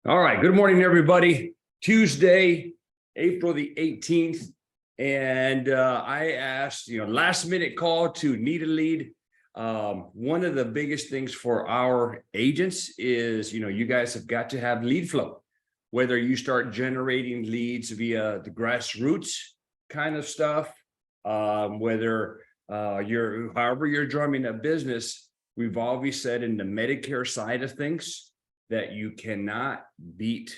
All right. Good morning, everybody. Tuesday, April the 18th. And I asked, last minute call to need a lead. One of the biggest things for our agents is, you guys have got to have lead flow, whether you start generating leads via the grassroots kind of stuff, whether however you're drumming a business. We've always said in the Medicare side of things, that you cannot beat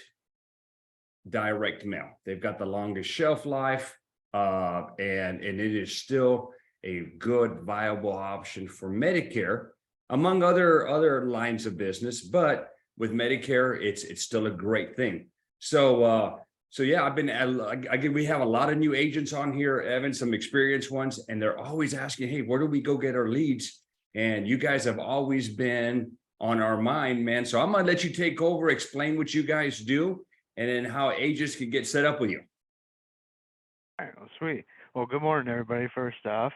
direct mail. They've got the longest shelf life, and it is still a good, viable option for Medicare, among other lines of business. But with Medicare, it's still a great thing. So yeah, we have a lot of new agents on here, Evan, some experienced ones, and they're always asking, hey, where do we go get our leads? And you guys have always been on our mind, man. So I'm gonna let you take over, explain what you guys do, and then how agents can get set up with you. All right, well, sweet. Well, good morning, everybody. First off,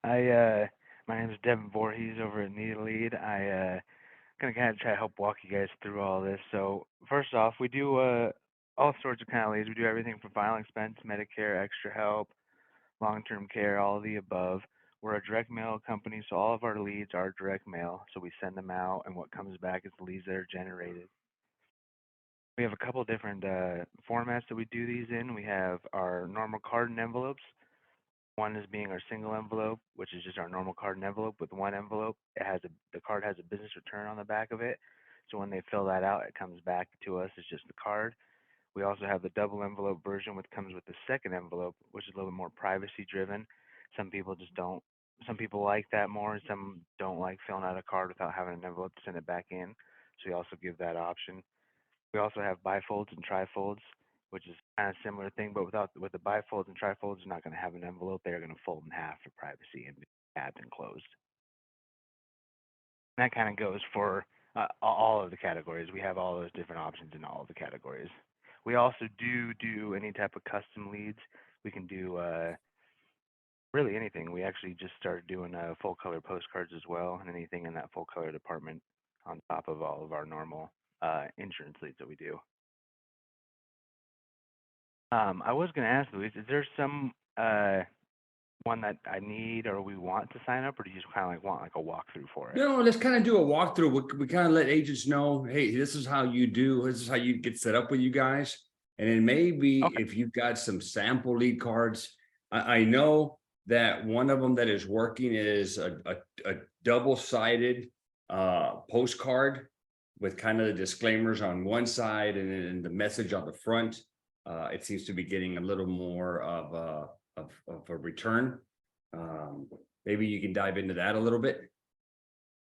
my name is Devin Voorhees over at Need a Lead. Gonna kind of try to help walk you guys through all this. So first off, we do all sorts of kind of leads. We do everything from final expense, Medicare, extra help, long-term care, all of the above. We're a direct mail company, so all of our leads are direct mail. So we send them out, and what comes back is the leads that are generated. We have a couple different formats that we do these in. We have our normal card and envelopes. One is being our single envelope, which is just our normal card and envelope with one envelope. The card has a business return on the back of it. So when they fill that out, it comes back to us as just the card. We also have the double envelope version, which comes with the second envelope, which is a little bit more privacy driven. Some people just don't. Some people like that more, and some don't like filling out a card without having an envelope to send it back in. So we also give that option. We also have bifolds and trifolds, which is kind of similar thing, but with the bifolds and trifolds, you're not going to have an envelope. They're going to fold in half for privacy and be tabbed and closed. And that kind of goes for all of the categories. We have all those different options in all of the categories. We also do any type of custom leads. We can do really anything. We actually just started doing full color postcards as well, and anything in that full color department on top of all of our normal insurance leads that we do. I was going to ask Luis, is there some one that I need or we want to sign up, or do you just kind of like want like a walkthrough for it? Let's kind of do a walkthrough. We kind of let agents know, hey, this is how you do, this is how you get set up with you guys. And then maybe Okay. if you've got some sample lead cards, I know that one of them that is working is a double-sided postcard with kind of the disclaimers on one side and then the message on the front. It seems to be getting a little more of a return. Maybe you can dive into that a little bit.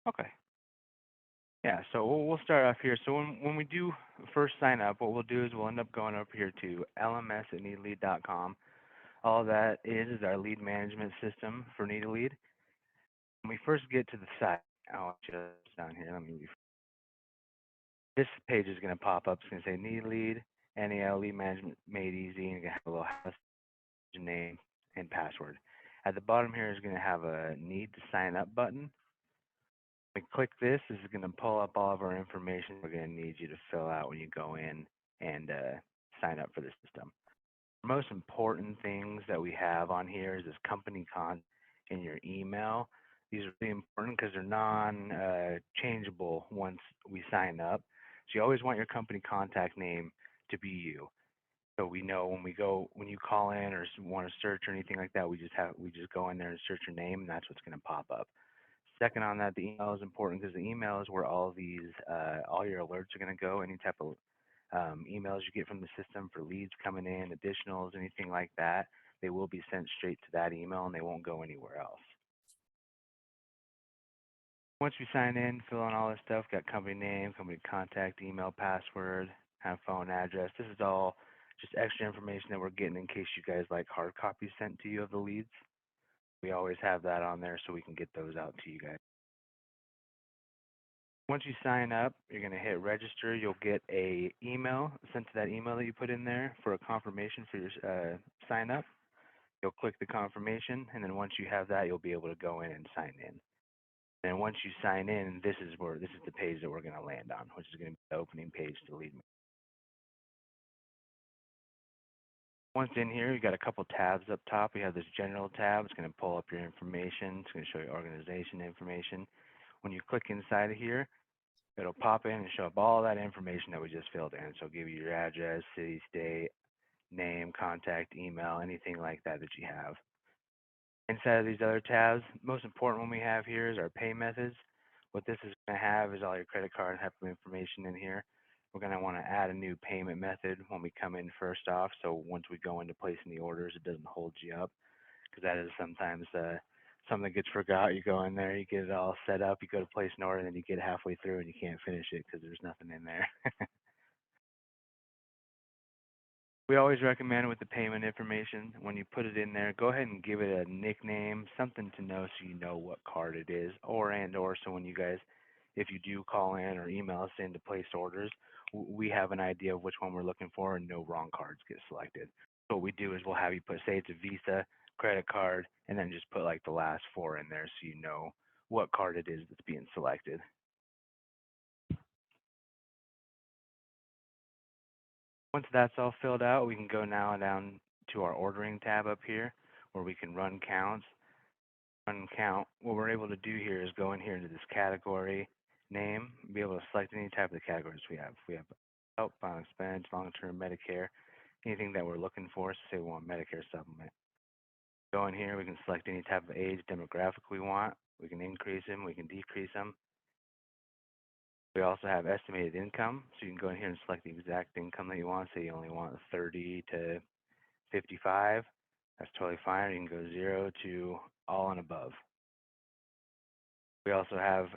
Okay. Yeah, so we'll start off here. So when we do first sign up, what we'll do is we'll end up going up here to lms@needlead.com. All that is our lead management system for Need a Lead. When we first get to the site, I'll just down here. This page is going to pop up. It's going to say Need a Lead, NAL lead management made easy, and you're going to have a little house name and password. At the bottom here is going to have a need to sign up button. When we click this is going to pull up all of our information we're going to need you to fill out when you go in and sign up for the system. The most important things that we have on here is this company contact in your email. These are really important because they're non-changeable once we sign up. So you always want your company contact name to be you. So we know when you call in or want to search or anything like that, we just go in there and search your name, and that's what's going to pop up. Second on that, the email is important because the email is where all your alerts are going to go. Any type of emails you get from the system for leads coming in, additionals, anything like that, they will be sent straight to that email and they won't go anywhere else. Once you sign in, fill in all this stuff, got company name, company contact, email, password, have phone address. This is all just extra information that we're getting in case you guys like hard copies sent to you of the leads. We always have that on there so we can get those out to you guys. Once you sign up, you're going to hit register. You'll get a email sent to that email that you put in there for a confirmation for your sign up. You'll click the confirmation, and then once you have that, you'll be able to go in and sign in. And once you sign in, this is the page that we're going to land on, which is going to be the opening page to lead me. Once in here, you got a couple tabs up top. We have this general tab. It's going to pull up your information. It's going to show you organization information. When you click inside of here, it'll pop in and show up all that information that we just filled in. So it'll give you your address, city, state, name, contact, email, anything like that that you have. Inside of these other tabs, most important one we have here is our pay methods. What this is going to have is all your credit card type of information in here. We're going to want to add a new payment method when we come in first off. So once we go into placing the orders, it doesn't hold you up, because that is sometimes something that gets forgot. You go in there, you get it all set up, you go to place an order, and then you get halfway through and you can't finish it because there's nothing in there. We always recommend with the payment information, when you put it in there, go ahead and give it a nickname, something to know so you know what card it is, or so when you guys, if you do call in or email us in to place orders, we have an idea of which one we're looking for and no wrong cards get selected. So what we do is we'll have you put, say it's a Visa, credit card, and then just put like the last four in there so you know what card it is that's being selected. Once that's all filled out, we can go now down to our ordering tab up here where we can run counts. Run count, what we're able to do here is go in here into this category name, be able to select any type of the categories we have. If we have help, final expense, long-term Medicare, anything that we're looking for, so say we want Medicare supplement. Go in here, we can select any type of age demographic we want. We can increase them, we can decrease them. We also have estimated income, so you can go in here and select the exact income that you want. Say you only want 30 to 55, that's totally fine. You can go 0 to all and above. We also have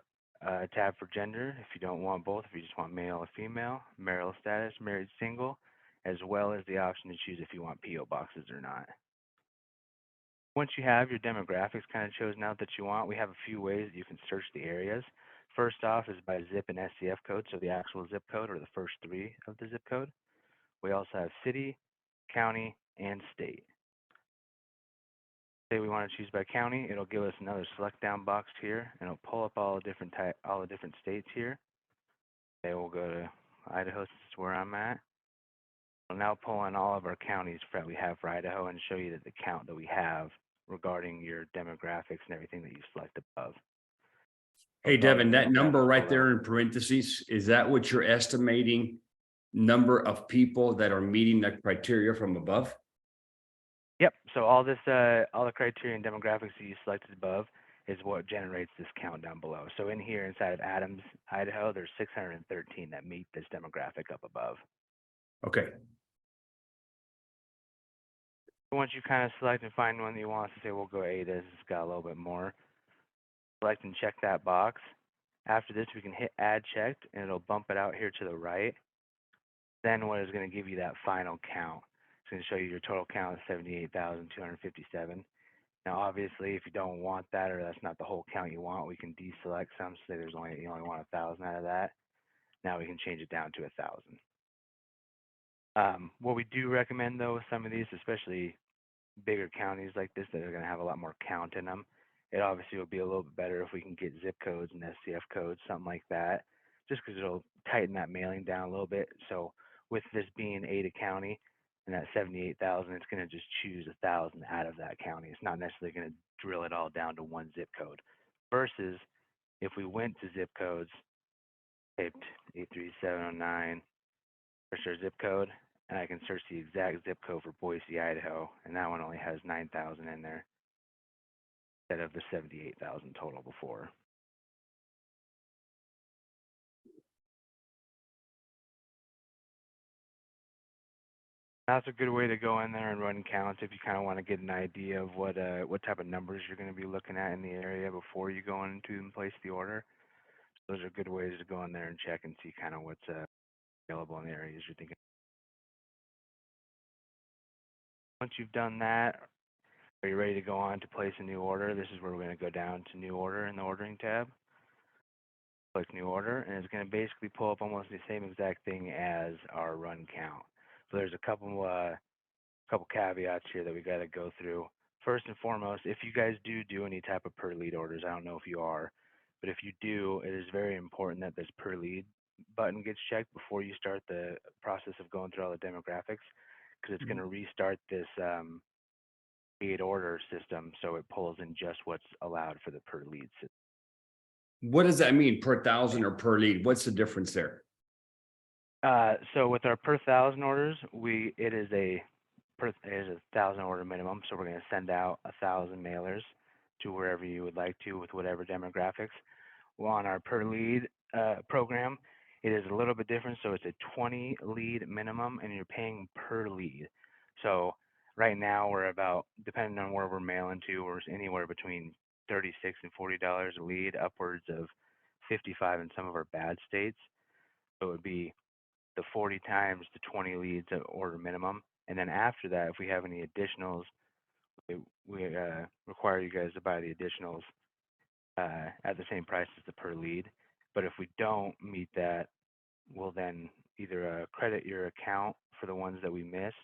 a tab for gender if you don't want both, if you just want male or female, marital status, married, single, as well as the option to choose if you want PO boxes or not. Once you have your demographics kind of chosen out that you want, we have a few ways that you can search the areas. First off is by zip and SCF code, so the actual zip code or the first three of the zip code. We also have city, county, and state. Say we want to choose by county, it'll give us another select down box here, and it'll pull up all the different states here. Okay, we'll go to Idaho, this is where I'm at. We'll now pull in all of our counties that we have for Idaho and show you that the count that we have regarding your demographics and everything that you select above. Hey, With all the Devin, that number demographics right pulled there up. in parentheses, is that what you're estimating? Number of people that are meeting the criteria from above? Yep. So all this, all the criteria and demographics that you selected above is what generates this count down below. So in here inside of Adams, Idaho, there's 613 that meet this demographic up above. Okay. Once you kind of select and find one that you want, to say we'll go Ada, it's got a little bit more. Select and check that box. After this, we can hit add checked, and it'll bump it out here to the right. Then what is going to give you that final count? It's going to show you your total count of 78,257. Now, obviously, if you don't want that or that's not the whole count you want, we can deselect some. Say you only want 1,000 out of that. Now we can change it down to 1,000. What we do recommend though with some of these, especially bigger counties like this that are going to have a lot more count in them, it obviously will be a little bit better if we can get zip codes and SCF codes, something like that, just because it'll tighten that mailing down a little bit. So with this being Ada County and that 78,000, it's going to just choose 1,000 out of that county. It's not necessarily going to drill it all down to one zip code. Versus if we went to zip codes, typed 83709, search our zip code, and I can search the exact zip code for Boise, Idaho, and that one only has 9,000 in there instead of the 78,000 total before. That's a good way to go in there and run counts if you kind of want to get an idea of what type of numbers you're going to be looking at in the area before you go into and place the order. So those are good ways to go in there and check and see kind of what's available in the areas you're thinking. Once you've done that, are you ready to go on to place a new order? This is where we're going to go down to new order in the ordering tab. Click new order, and it's going to basically pull up almost the same exact thing as our run count. So there's a couple caveats here that we got to go through. First and foremost, if you guys do any type of per lead orders, I don't know if you are, but if you do, it is very important that this per lead button gets checked before you start the process of going through all the demographics, because it's going to restart this lead order system, so it pulls in just what's allowed for the per lead system. What does that mean, per thousand or per lead? What's the difference there? So with our per thousand orders, it is a 1,000 order minimum. So we're going to send out 1,000 mailers to wherever you would like to with whatever demographics. Well, on our per lead program, it is a little bit different. So it's a 20 lead minimum, and you're paying per lead. So right now we're about, depending on where we're mailing to, we're anywhere between $36 and $40 a lead, upwards of 55 in some of our bad states. So it would be the 40 times the 20 leads at order minimum. And then after that, if we have any additionals, we require you guys to buy the additionals at the same price as the per lead. But if we don't meet that, we'll then either credit your account for the ones that we missed,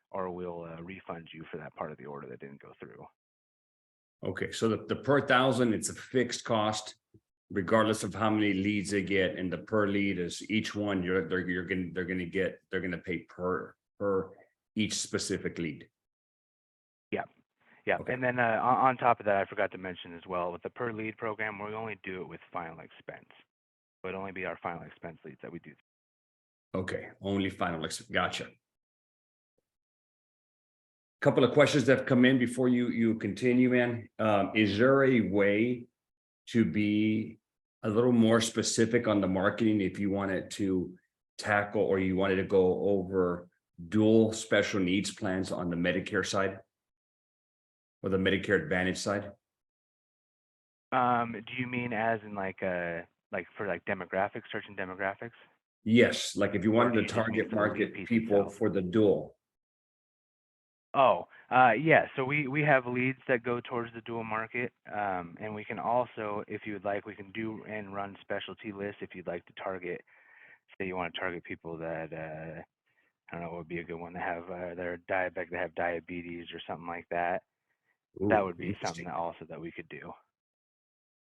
or we'll refund you for that part of the order that didn't go through. Okay, so the per thousand, it's a fixed cost, regardless of how many leads they get, and the per lead is each one they're gonna pay per each specific lead. Yeah, Okay. and then on top of that, I forgot to mention as well, with the per lead program, we only do it with final expense. So it'd only be our final expense leads that we do. Okay, only final. Gotcha. Couple of questions that have come in before you continue, man. Is there a way to be a little more specific on the marketing if you wanted to tackle, or you wanted to go over dual special needs plans on the Medicare side or the Medicare Advantage side? Do you mean as in like for like demographics, searching demographics? Yes, like if you Or wanted do to you just mean target for the lead market piece people itself? for the dual. Oh, yeah. So we have leads that go towards the dual market, and we can also, if you would like, we can do and run specialty lists if you'd like to target. Say you want to target people that I don't know what would be a good one to have. They're diabetic, they have diabetes or something like that. That Ooh, would be something interesting. that also that we could do.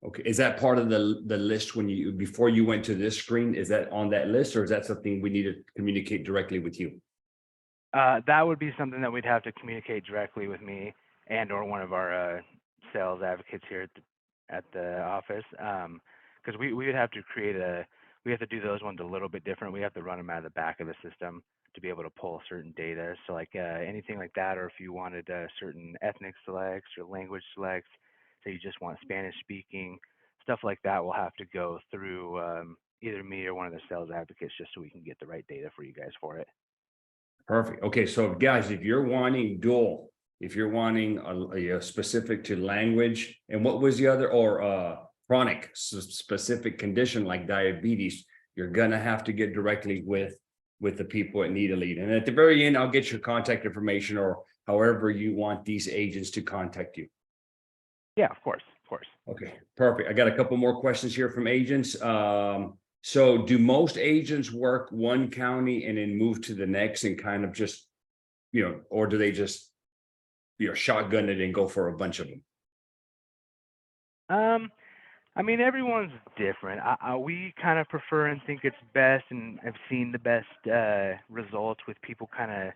Okay, is that part of the list when you, before you went to this screen, is that on that list, or is that something we need to communicate directly with you? That would be something that we'd have to communicate directly with me and or one of our sales advocates here at the office, because we would have to we have to do those ones a little bit different. We have to run them out of the back of the system to be able to pull certain data. So like anything like that, or if you wanted certain ethnic selects or language selects, say you just want Spanish speaking, stuff like that will have to go through either me or one of the sales advocates just so we can get the right data for you guys for it. Perfect. Okay, so guys, if you're wanting dual, if you're wanting a specific to language, and what was the other, or chronic specific condition like diabetes, you're gonna have to get directly with the people at Need a Lead. And at the very end, I'll get your contact information, or however you want these agents to contact you. Yeah, of course, of course. Okay, perfect. I got a couple more questions here from agents. So do most agents work one county and then move to the next and kind of just, or do they just, shotgun it and go for a bunch of them? I mean, everyone's different. We kind of prefer and think it's best, and have seen the best results with people kind of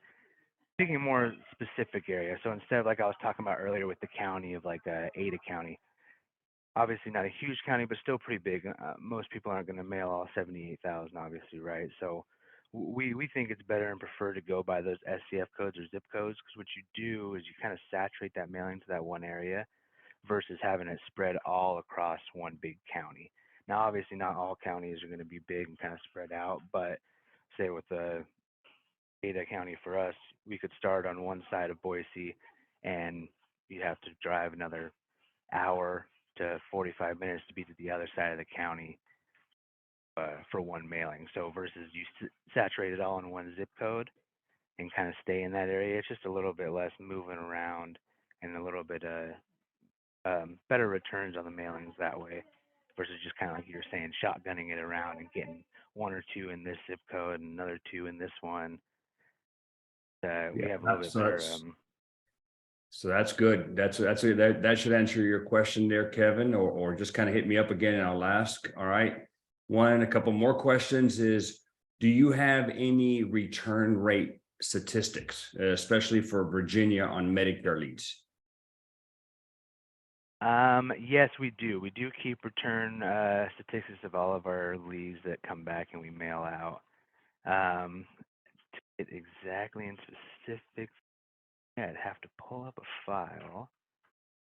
picking a more specific area. So instead of like I was talking about earlier with the county of like Ada County, obviously not a huge county, but still pretty big. Most people aren't going to mail all 78,000, obviously, right? So we think it's better and prefer to go by those SCF codes or zip codes, because what you do is you kind of saturate that mailing to that one area versus having it spread all across one big county. Now, obviously, not all counties are going to be big and kind of spread out, but say with the Ada County for us, we could start on one side of Boise, and you'd have to drive another hour to 45 minutes to be to the other side of the county for one mailing. So versus you saturate it all in one zip code and kind of stay in that area, it's just a little bit less moving around and a little bit better returns on the mailings that way versus just kind of like you were saying, shotgunning it around and getting one or two in this zip code and another two in this one. We have a little bit better. So that's good. That should answer your question there, Kevin, or just kind of hit me up again and I'll ask. All right. A couple more questions is, do you have any return rate statistics, especially for Virginia on Medicare leads? Yes, we do. We do keep return statistics of all of our leads that come back and we mail out. To get exactly in specifics, yeah, I'd have to pull up a file.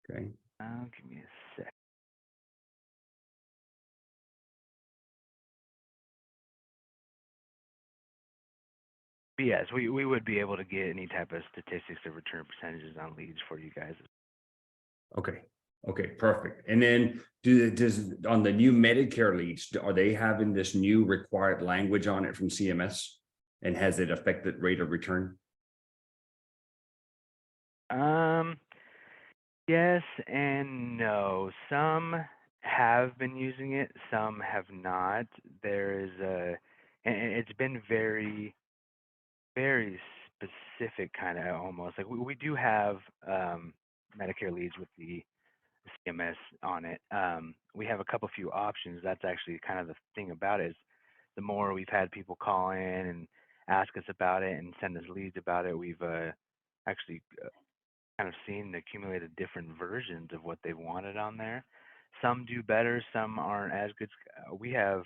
Okay. Give me a sec. But yes, we would be able to get any type of statistics of return percentages on leads for you guys. Okay. Okay, perfect. And then does on the new Medicare leads, are they having this new required language on it from CMS? And has it affected rate of return? Yes and no. Some have been using it, some have not. There is and it's been very, very specific, kind of almost like we do have Medicare leads with the CMS on it. We have a couple few options. That's actually kind of the thing about it is the more we've had people call in and ask us about it and send us leads about it, we've actually kind of seen the accumulated different versions of what they wanted on there. Some do better, some aren't as good. We have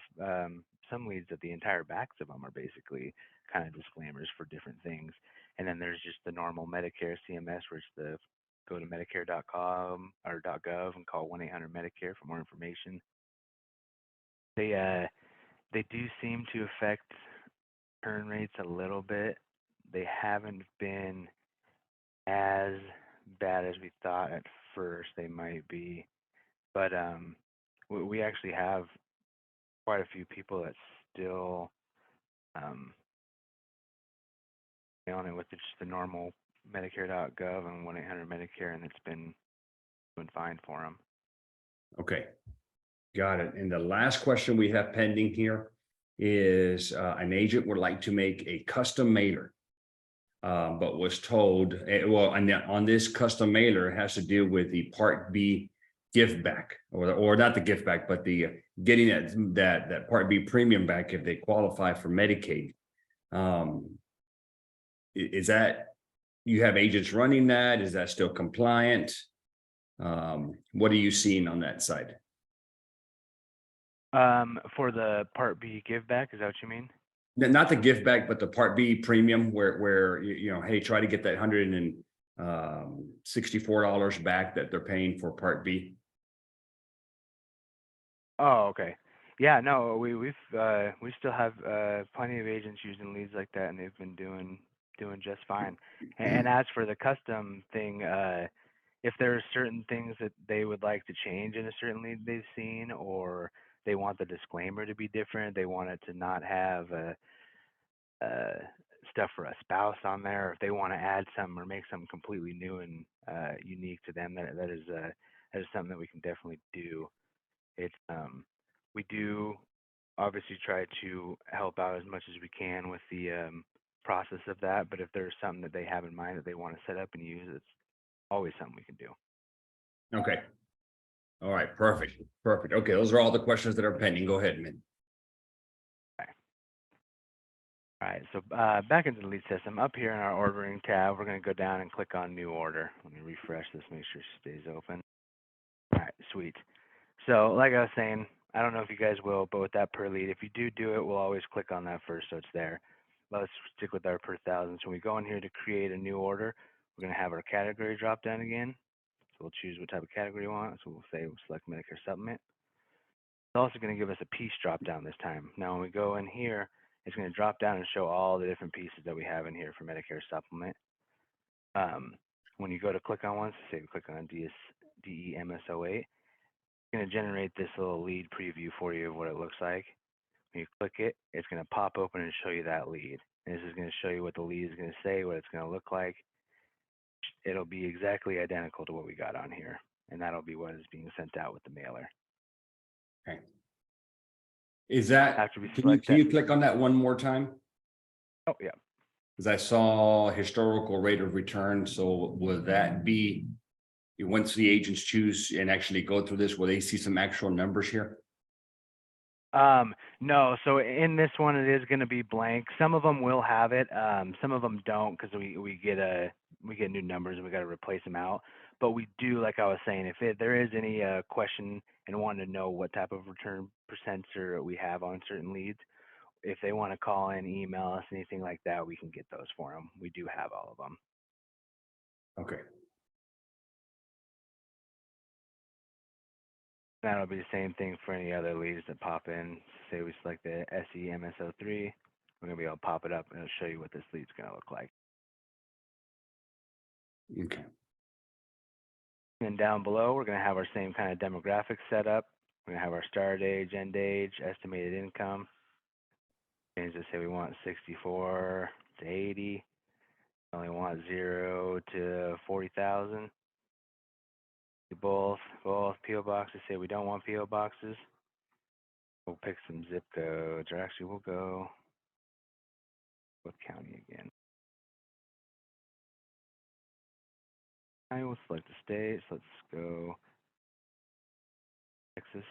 some leads that the entire backs of them are basically kind of disclaimers for different things. And then there's just the normal Medicare CMS, where it's the go to Medicare.com or .gov and call 1-800-Medicare for more information. They do seem to affect turn rates a little bit. They haven't been as bad as we thought at first they might be, but we actually have quite a few people that still on it with just the normal Medicare.gov and 1-800-Medicare, and it's been fine for them. Okay, got it. And the last question we have pending here is an agent would like to make a custom mailer, but was told, well, and on this custom mailer, it has to do with the Part B gift back, or not the gift back, but the getting that Part B premium back if they qualify for Medicaid. Is that, you have agents running that? Is that still compliant? What are you seeing on that side? For the Part B give back, is that what you mean? Not the gift back, but the Part B premium, where you know, hey, try to get that $164 back that they're paying for Part B. Oh, okay. Yeah, no, we still have plenty of agents using leads like that, and they've been doing just fine. And as for the custom thing, if there are certain things that they would like to change in a certain lead they've seen, or they want the disclaimer to be different, they want it to not have stuff for a spouse on there, or if they want to add some or make something completely new and unique to them, that is something that we can definitely do. It's we do obviously try to help out as much as we can with the process of that, but if there's something that they have in mind that they want to set up and use, it's always something we can do. Okay. All right, perfect. Okay, those are all the questions that are pending. Go ahead, man. All right, so back into the lead system, up here in our ordering tab, we're going to go down and click on new order. Let me refresh this, make sure it stays open. All right, sweet. So like I was saying, I don't know if you guys will, but with that per lead, if you do it, we'll always click on that first so it's there. Let's stick with our per thousand. So we go in here to create a new order. We're going to have our category drop down again. So we'll choose what type of category we want. So we'll say we'll select Medicare Supplement. It's also going to give us a piece drop down this time. Now when we go in here, it's going to drop down and show all the different pieces that we have in here for Medicare Supplement. When you go to click on one, so say we click on DEMSO8, it's going to generate this little lead preview for you of what it looks like. When you click it, it's going to pop open and show you that lead. And this is going to show you what the lead is going to say, what it's going to look like. It'll be exactly identical to what we got on here. And that'll be what is being sent out with the mailer. Okay. Is that, After we can select you click on that one more time? Oh, yeah. Because I saw historical rate of return. So will that be, once the agents choose and actually go through this, will they see some actual numbers here? No, so in this one it is going to be blank. Some of them will have it. Some of them don't because we get new numbers and we got to replace them out. But we do, like I was saying, if there is any question and want to know what type of return percents or we have on certain leads, if they want to call in, email us, anything like that, we can get those for them. We do have all of them. Okay. That'll be the same thing for any other leads that pop in. Say we select the SEMSO3, we're gonna be able to pop it up and it'll show you what this lead's gonna look like. Okay. And down below, we're gonna have our same kind of demographics set up. We're gonna have our start age, end age, estimated income. Change to say we want 64 to 80. We only want 0 to 40,000. Both PO boxes. Say we don't want PO boxes. We'll pick some zip codes, or actually we'll go with county again. I will select the states. Let's go Texas.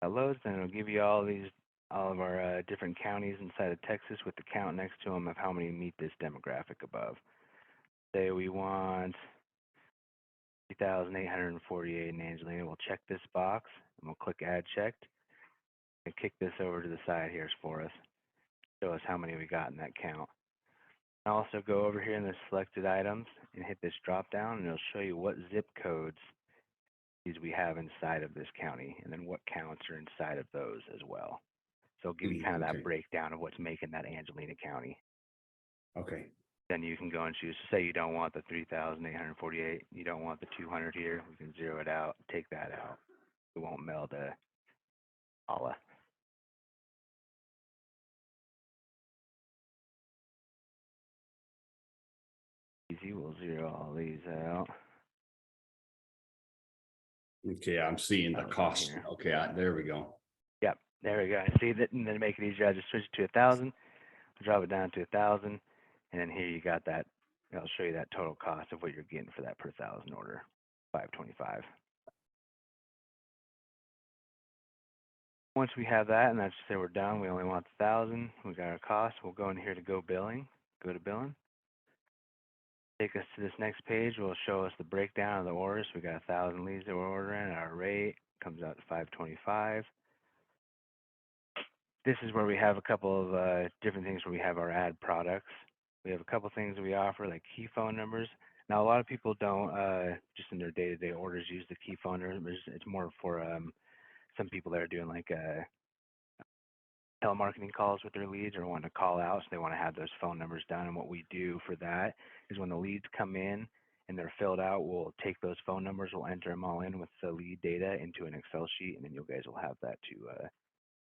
That loads, then it'll give you all of our different counties inside of Texas with the count next to them of how many meet this demographic above. Say we want 3,848 in Angelina. We'll check this box and we'll click Add Checked and kick this over to the side here for us. Show us how many we got in that count. Also go over here in the selected items and hit this drop down and it'll show you what zip codes we have inside of this county and then what counts are inside of those as well. So it'll give you kind of that breakdown of what's making that Angelina County. Okay. Then you can go and choose, say you don't want the 3,848, you don't want the 200 here, we can zero it out, take that out. It won't mail to Allah. Easy, we'll zero all these out. Okay, I'm seeing the cost. Okay, there we go. Yep, there we go. See that, and then make it easier. I just switch it to 1,000, drop it down to 1,000, and then here you got that. It'll show you that total cost of what you're getting for that per 1,000 order, $525. Once we have that, and that's say we're done, we only want 1,000. We got our cost. We'll go in here to go billing. Go to billing. Take us to this next page. Will show us the breakdown of the orders. We got 1,000 leads that we're ordering. Our rate comes out to $525. This is where we have a couple of different things where we have our ad products. We have a couple things that we offer, like key phone numbers. Now, a lot of people don't, just in their day-to-day orders, use the key phone numbers. It's more for some people that are doing like telemarketing calls with their leads or want to call out, so they want to have those phone numbers down. And what we do for that is when the leads come in and they're filled out, we'll take those phone numbers, we'll enter them all in with the lead data into an Excel sheet, and then you guys will have that to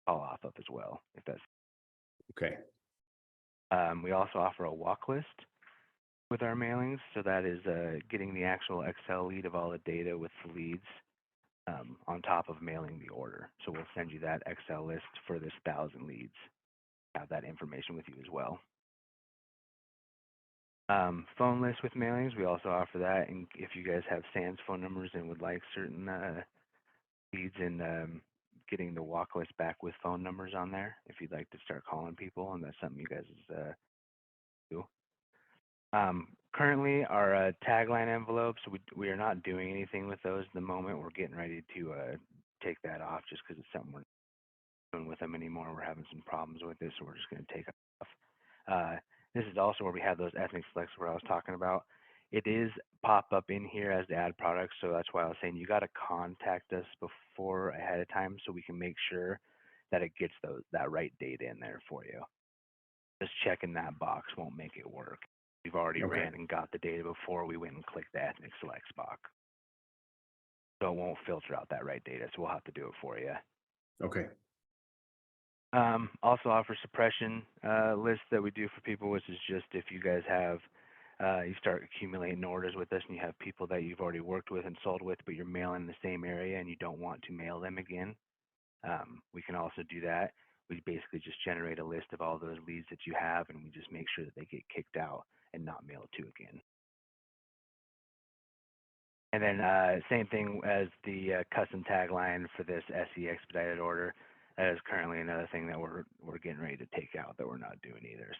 call off of as well, if that's okay. We also offer a walk list with our mailings, so that is getting the actual Excel lead of all the data with the leads on top of mailing the order. So we'll send you that Excel list for this 1,000 leads. Have that information with you as well. Phone list with mailings, we also offer that. And if you guys have SANS phone numbers and would like certain leads and getting the walk list back with phone numbers on there, if you'd like to start calling people, and that's something you guys do. Currently, our tagline envelopes, we are not doing anything with those at the moment. We're getting ready to take that off just because it's something we're not doing with them anymore. We're having some problems with this, so we're just going to take it off. This is also where we have those ethnic selects where I was talking about. It is pop up in here as the ad product, so that's why I was saying you got to contact us before ahead of time so we can make sure that it gets that right data in there for you. Just checking that box won't make it work. We've already ran and got the data before we went and clicked the ethnic selects box. So it won't filter out that right data, so we'll have to do it for you. Okay. Also offer suppression lists that we do for people, which is just if you guys have, you start accumulating orders with us and you have people that you've already worked with and sold with, but you're mailing in the same area and you don't want to mail them again, we can also do that. We basically just generate a list of all those leads that you have and we just make sure that they get kicked out and not mail it to again. And then same thing as the custom tagline for this SE expedited order. That is currently another thing that we're getting ready to take out that we're not doing either.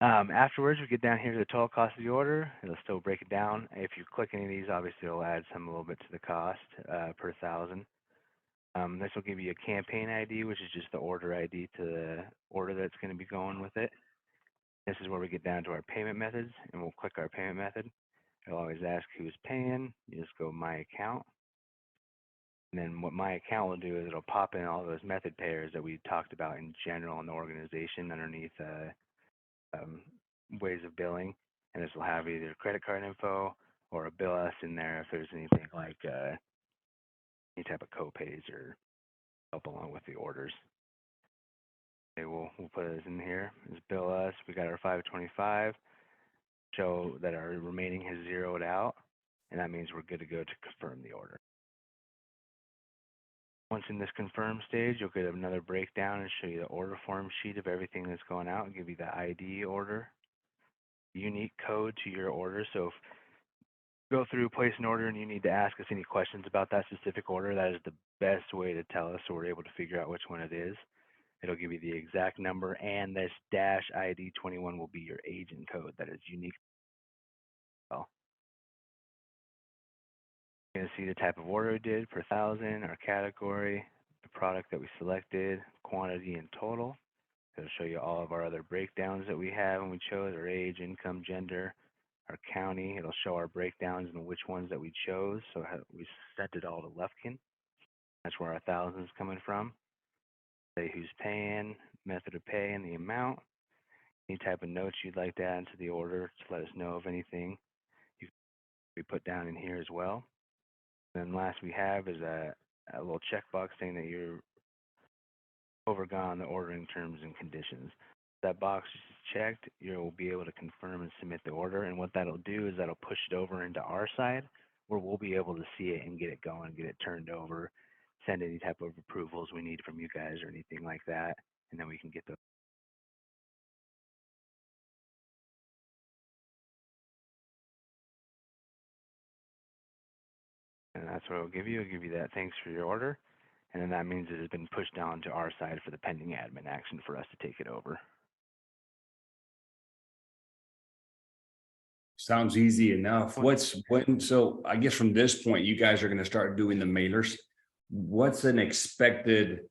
Afterwards, we get down here to the total cost of the order. It'll still break it down. If you click any of these, obviously it'll add a little bit to the cost per thousand. This will give you a campaign ID, which is just the order ID to the order that's going to be going with it. This is where we get down to our payment methods, and we'll click our payment method. It'll always ask who's paying. You just go My Account. And then what My Account will do is it'll pop in all those method payers that we talked about in general in the organization underneath ways of billing. And this will have either credit card info or a bill us in there if there's anything like any type of co-pays or help along with the orders. Okay, we'll put this in here. Is bill us. We got our 525. Show that our remaining has zeroed out, and that means we're good to go to confirm the order. Once in this confirm stage, you'll get another breakdown and show you the order form sheet of everything that's going out and give you the ID order, unique code to your order. So if you go through, place an order, and you need to ask us any questions about that specific order, that is the best way to tell us so we're able to figure out which one it is. It'll give you the exact number, and this dash ID 21 will be your agent code that is unique. You're going to see the type of order we did per thousand, our category, the product that we selected, quantity, and total. It'll show you all of our other breakdowns that we have when we chose our age, income, gender, our county. It'll show our breakdowns and which ones that we chose. So we set it all to Lufkin. That's where our thousands is coming from. Say who's paying, method of pay, and the amount. Any type of notes you'd like to add into the order to let us know of anything we put down in here as well. And last we have is a little checkbox saying that you're overgone the ordering terms and conditions. That box is checked, you'll be able to confirm and submit the order. And what that'll do is that'll push it over into our side where we'll be able to see it and get it going, get it turned over, send any type of approvals we need from you guys or anything like that. And then we can get those. And that's what it'll give you. It'll give you that thanks for your order. And then that means it has been pushed down to our side for the pending admin action for us to take it over. Sounds easy enough. So I guess from this point, you guys are going to start doing the mailers. What's an expected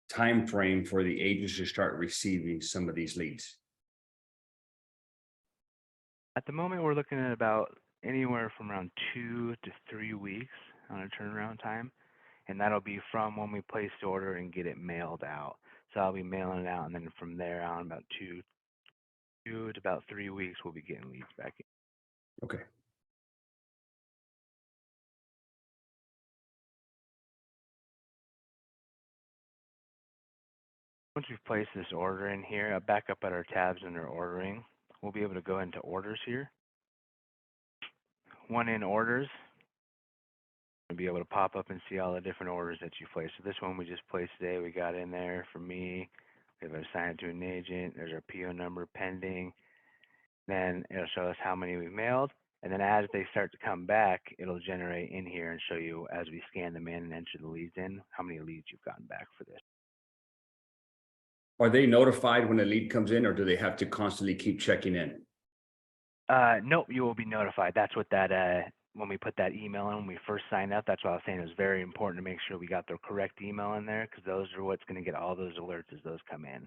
time frame for the agents to start receiving some of these leads? At the moment, we're looking at about anywhere from around 2 to 3 weeks on a turnaround time. And that'll be from when we place the order and get it mailed out. So I'll be mailing it out, and then from there on about 2 to about 3 weeks, we'll be getting leads back in. Okay. Once we've placed this order in here, I'll back up at our tabs under ordering. We'll be able to go into orders here. One in orders. We'll be able to pop up and see all the different orders that you placed. So this one we just placed today, we got in there for me. We have assigned to an agent. There's our PO number pending. Then it'll show us how many we've mailed. And then as they start to come back, it'll generate in here and show you as we scan them in and enter the leads in, how many leads you've gotten back for this. Are they notified when a lead comes in, or do they have to constantly keep checking in? Nope, you will be notified. That's what that, when we put that email in, when we first signed up, that's what I was saying. It was very important to make sure we got the correct email in there because those are what's going to get all those alerts as those come in.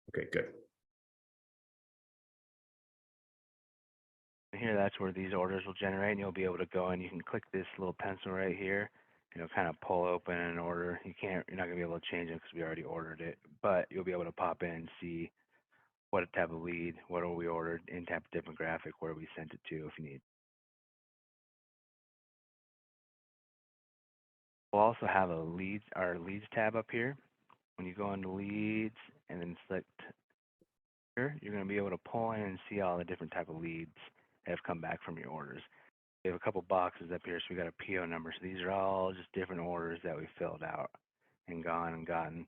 Okay, good. Here, that's where these orders will generate, and you'll be able to go and you can click this little pencil right here, and it'll kind of pull open an order. You're not gonna be able to change it because we already ordered it, but you'll be able to pop in and see what type of lead, what we ordered, in type of demographic, where we sent it to if you need. We'll also have our leads tab up here. When you go into leads and then select here, you're gonna be able to pull in and see all the different type of leads that have come back from your orders. We have a couple boxes up here, so we got a PO number. So these are all just different orders that we filled out and gone and gotten.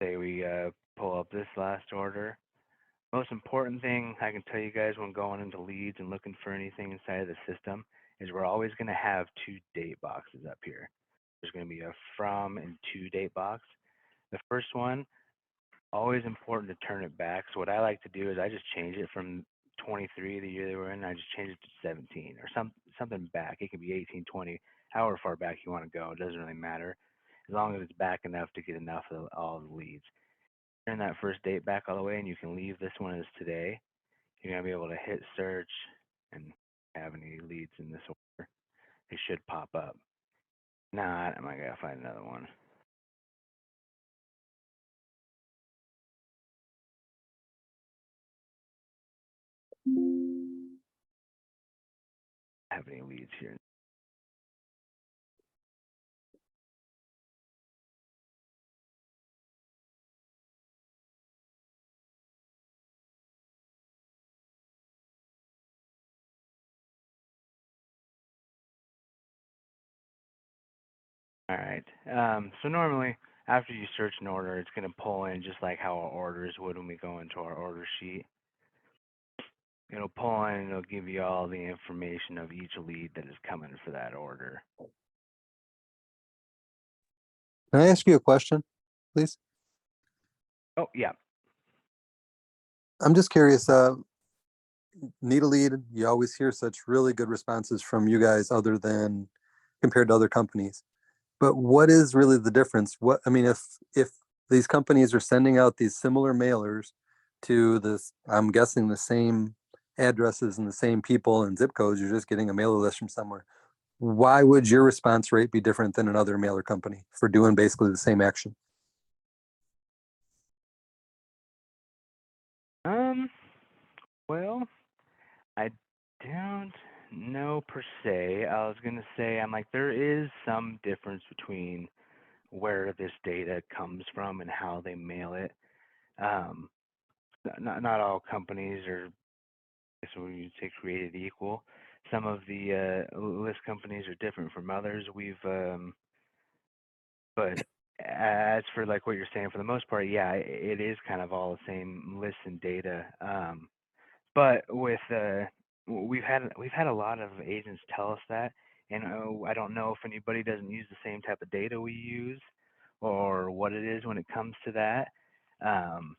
say we pull up this last order. Most important thing I can tell you guys when going into leads and looking for anything inside of the system is we're always going to have two date boxes up here. There's going to be a from and to date box. The first one, always important to turn it back. So what I like to do is I just change it from 23, the year they were in, I just change it to 17 or something back. It can be 18, 20, however far back you want to go. It doesn't really matter as long as it's back enough to get enough of all the leads. Turn that first date back all the way, and you can leave this one as today. You're gonna be able to hit search and have any leads in this order. They should pop up. Not, I might gotta find another one. Have any leads here? All right. So normally after you search an order, it's gonna pull in just like how our orders would when we go into our order sheet. It'll pull in and it'll give you all the information of each lead that is coming for that order. Can I ask you a question, please? Oh yeah. I'm just curious, need a lead. You always hear such really good responses from you guys other than compared to other companies. But what is really the difference? What I mean, if these companies are sending out these similar mailers to this, I'm guessing the same addresses and the same people and zip codes, you're just getting a mailer list from somewhere. Why would your response rate be different than another mailer company for doing basically the same action? Um. Well, I don't know per se. I was gonna say I'm like there is some difference between where this data comes from and how they mail it. Um, not all companies are, so when you say created equal. Some of the list companies are different from others. But as for like what you're saying, for the most part, yeah, it is kind of all the same lists and data. But with we've had a lot of agents tell us that, and I don't know if anybody doesn't use the same type of data we use, or what it is when it comes to that. Um,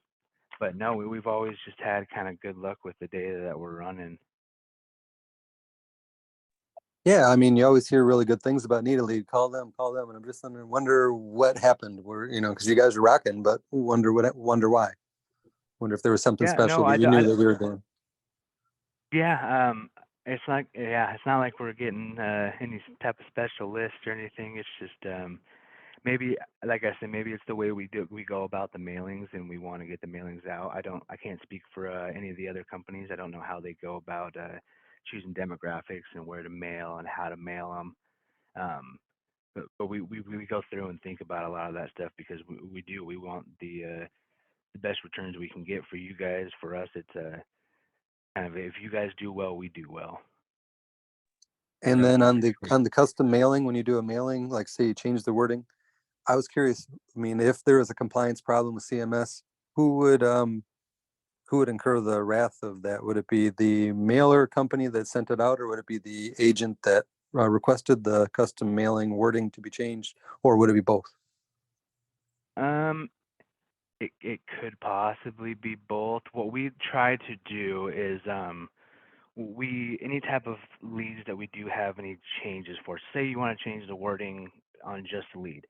but no, we've always just had kind of good luck with the data that we're running. Yeah, I mean, you always hear really good things about Need a Lead. Call them, and I'm just wonder what happened. Where because you guys are rocking, but wonder why. Wonder if there was something Yeah, special no, that you knew that we were doing. yeah, it's not like we're getting any type of special list or anything. It's just maybe, like I said, maybe it's the way we go about the mailings, and we want to get the mailings out. I can't speak for any of the other companies. I don't know how they go about choosing demographics and where to mail and how to mail them. But we go through and think about a lot of that stuff because we want the best returns we can get for you guys. For us, it's kind of if you guys do well, we do well. And Yep, then that on is the great. on the custom mailing, when you do a mailing, like say you change the wording, I was curious. I mean, if there was a compliance problem with CMS, who would um who would incur the wrath of that? Would it be the mailer company that sent it out, or would it be the agent that requested the custom mailing wording to be changed, or would it be both? Um, it could possibly be both. What we try to do is we any type of leads that we do have any changes for. Say you want to change the wording on just a lead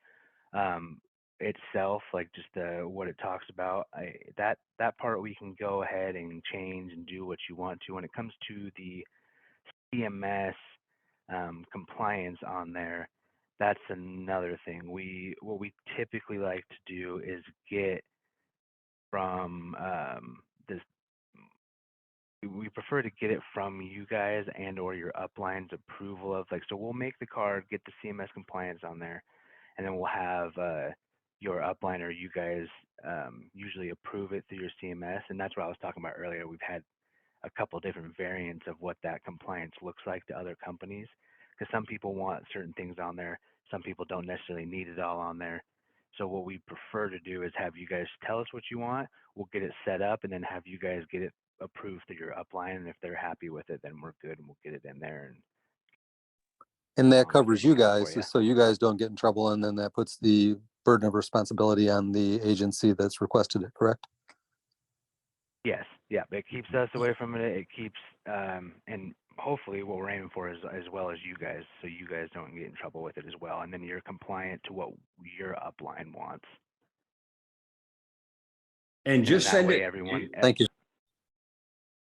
itself, like just what it talks about. That part we can go ahead and change and do what you want to. When it comes to the CMS compliance on there, that's another thing. What we typically like to do is get from this. We prefer to get it from you guys and or your upline's approval of like. So we'll make the card, get the CMS compliance on there, and then we'll have your upline or you guys usually approve it through your CMS, and that's what I was talking about earlier. We've had a couple different variants of what that compliance looks like to other companies because some people want certain things on there, some people don't necessarily need it all on there. So what we prefer to do is have you guys tell us what you want. We'll get it set up and then have you guys get it approved through your upline. And if they're happy with it, then we're good and we'll get it in there And that and covers you finish it out for guys, you. so you guys don't get in trouble, and then that puts the burden of responsibility on the agency that's requested it, correct? Yes, yeah, it keeps us away from it. It keeps, and hopefully what we're aiming for is as well as you guys, so you guys don't get in trouble with it as well. And then you're compliant to what your upline wants. And And just that send way it. everyone, Thank you.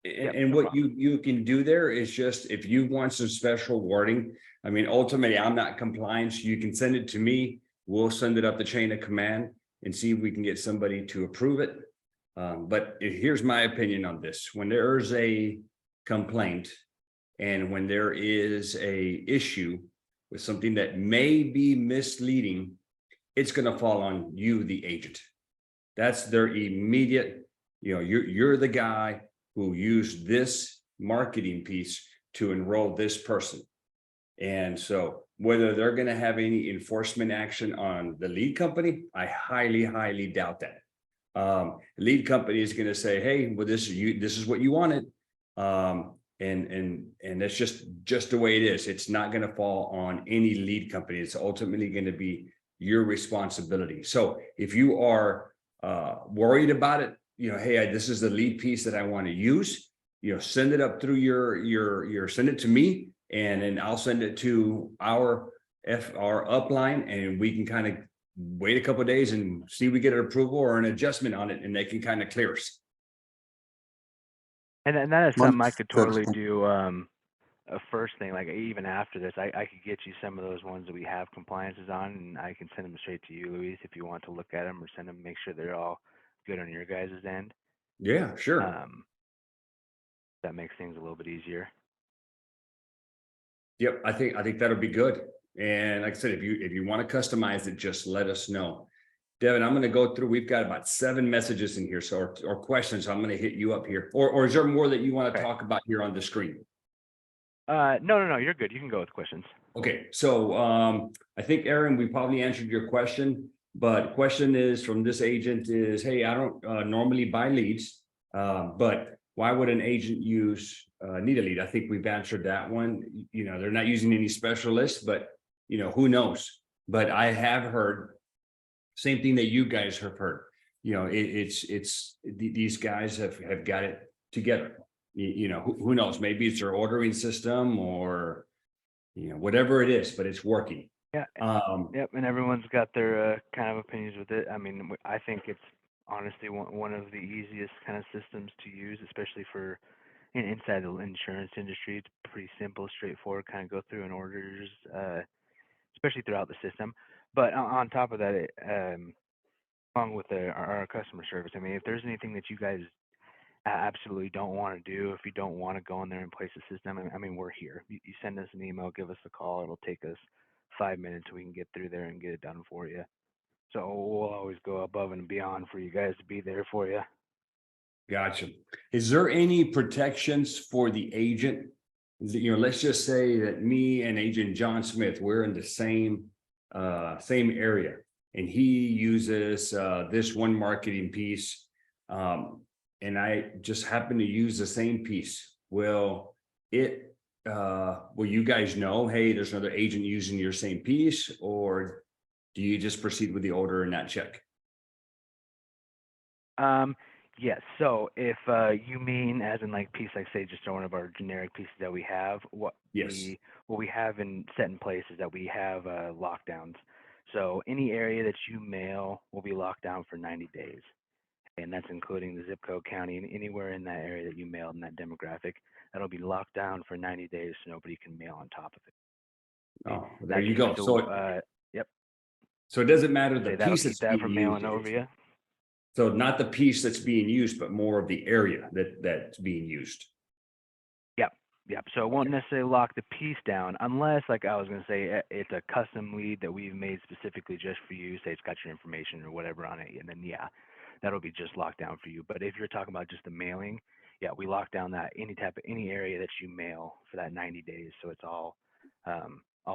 Yep, And no what problem. you can do there is just, if you want some special wording, I mean, ultimately, I'm not compliant, so you can send it to me. We'll send it up the chain of command and see if we can get somebody to approve it. But here's my opinion on this. When there's a complaint and when there is a issue with something that may be misleading, it's going to fall on you, the agent. That's their immediate, you're the guy who used this marketing piece to enroll this person. And so whether they're going to have any enforcement action on the lead company, I highly, highly doubt that. Lead company is going to say, hey, well, this is what you wanted. And that's just the way it is. It's not going to fall on any lead company. It's ultimately going to be your responsibility. So if you are worried about it, hey, this is the lead piece that I want to use, send it up through your send it to me, and then I'll send it to our upline, and we can kind of wait a couple of days and see if we get an approval or an adjustment on it, and they can kind of clear us. And that is something I could Understood. totally do. A first thing, like even after this, I could get you some of those ones that we have compliances on, and I can send them straight to you, Luis, if you want to look at them, or send them, make sure they're all good on your guys' end. Yeah, sure. That makes things a little bit easier. Yep, I think that'll be good. And like I said, if you want to customize it, just let us know. Devin, I'm going to go through. We've got about 7 messages in here, so or questions. So I'm going to hit you up here. Or is there more that you want to talk about here on the screen? No, you're good. You can go with questions. Okay, so I think, Aaron, we probably answered your question, but question is from this agent is, hey, I don't normally buy leads, but why would an agent need a lead? I think we've answered that one. They're not using any specialists, but who knows? But I have heard same thing that you guys have heard. These guys have got it together. Who knows? Maybe it's their ordering system or whatever it is, but it's working. Yeah. Yep. And everyone's got their kind of opinions with it. I mean, I think it's honestly one of the easiest kind of systems to use, especially for inside the insurance industry. It's pretty simple, straightforward, kind of go through and orders, especially throughout the system. But on top of that, along with our customer service, I mean, if there's anything that you guys absolutely don't want to do, if you don't want to go in there and place a system, I mean, we're here. You send us an email, give us a call. It'll take us 5 minutes. We can get through there and get it done for you. So we'll always go above and beyond for you guys to be there for you. Gotcha. Is there any protections for the agent? Let's just say that me and Agent John Smith, we're in the same area, and he uses this one marketing piece, and I just happen to use the same piece. Will you guys know, hey, there's another agent using your same piece, or do you just proceed with the order and not check? Yes. So if you mean as in like piece, like say just one of our generic pieces that we have, what we have set in place is that we have lockdowns. So any area that you mail will be locked down for 90 days. And that's including the zip code, county, and anywhere in that area that you mailed in that demographic. That'll be locked down for 90 days so nobody can mail on top of it. Oh, well, there you go. Yep. So it doesn't matter the That'll piece keep that's that being from used. mailing over you. So not the piece that's being used, but more of the area that's being used. Yep. So it won't necessarily lock the piece down unless, like I was going to say, it's a custom lead that we've made specifically just for you. Say it's got your information or whatever on it, and then that'll be just locked down for you. But if you're talking about just the mailing, we lock down that any area that you mail for that 90 days, so it's all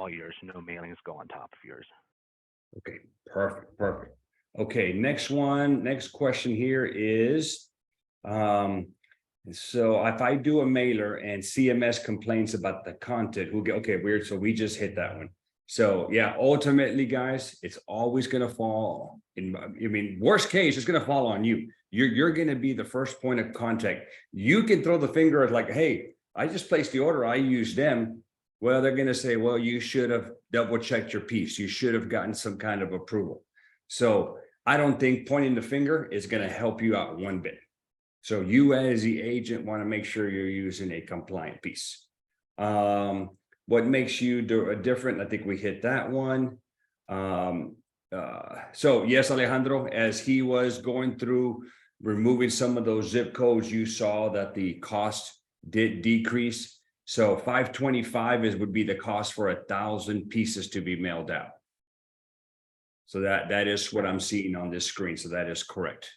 yours. No mailings go on top of yours. Okay, perfect. Okay, next question here is, so if I do a mailer and CMS complains about the content, okay, weird, so we just hit that one. So yeah, ultimately, guys, it's always gonna fall in, I mean, worst case, it's gonna fall on you. You're gonna be the first point of contact. You can throw the finger at like, hey, I just placed the order, I used them. Well, they're gonna say, well, you should have double checked your piece. You should have gotten some kind of approval. So I don't think pointing the finger is gonna help you out one bit. So you as the agent want to make sure you're using a compliant piece. What makes you different? I think we hit that one. So yes, Alejandro, as he was going through removing some of those zip codes, you saw that the cost did decrease. So 525 would be the cost for 1,000 pieces to be mailed out. So that is what I'm seeing on this screen. So that is correct.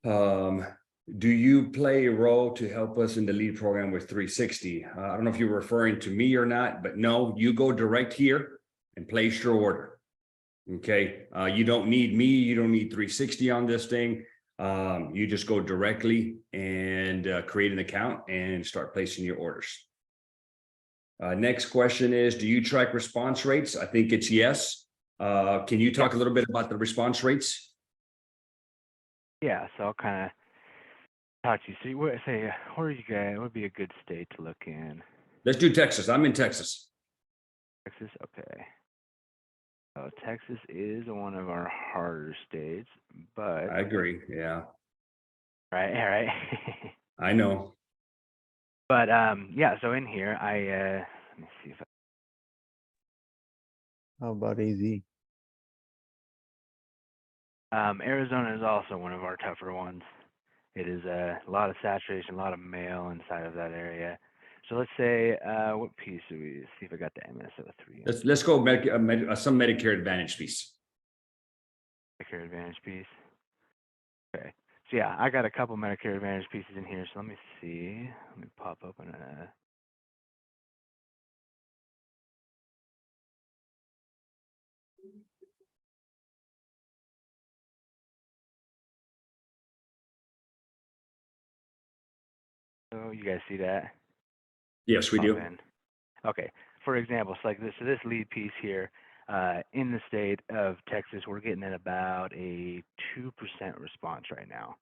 Do you play a role to help us in the lead program with 360? I don't know if you're referring to me or not, but no, you go direct here and place your order. Okay, you don't need me, you don't need 360 on this thing. You just go directly and create an account and start placing your orders. Next question is, do you track response rates? I think it's yes. Can you talk a little bit about the response rates? Yeah, so I'll kind of talk to you. So where are you guys? What would be a good state to look in? Let's do Texas. I'm in Texas. Texas, okay. Oh, Texas is one of our harder states, but I agree. Yeah, right. I know. But yeah. So in here, let me see if How about AZ? Arizona is also one of our tougher ones. It is a lot of saturation, a lot of mail inside of that area. So let's say, what piece do we see if I got the MSO3? Let's go some Medicare Advantage piece. Medicare Advantage piece. Okay. So yeah, I got a couple Medicare Advantage pieces in here. So let me see. Let me pop open a. So you guys see that? Yes, we do. In. Okay. For example, so like this, so this lead piece here, in the state of Texas, we're getting at about a 2% response right now.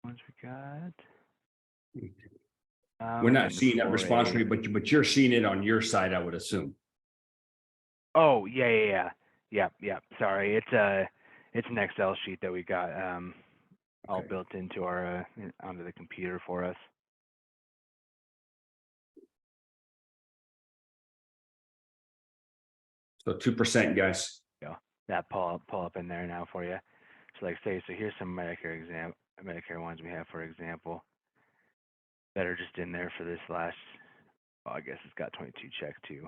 Ones we got. We're not seeing that response rate, but you're seeing it on your side, I would assume. Oh yeah. Sorry, it's an Excel sheet that we got all built into our onto the computer for us. So 2%, guys. Yeah, that pull up in there now for you. So like say, so here's some Medicare ones we have, for example, that are just in there for this last. Well, I guess it's got 22 check too.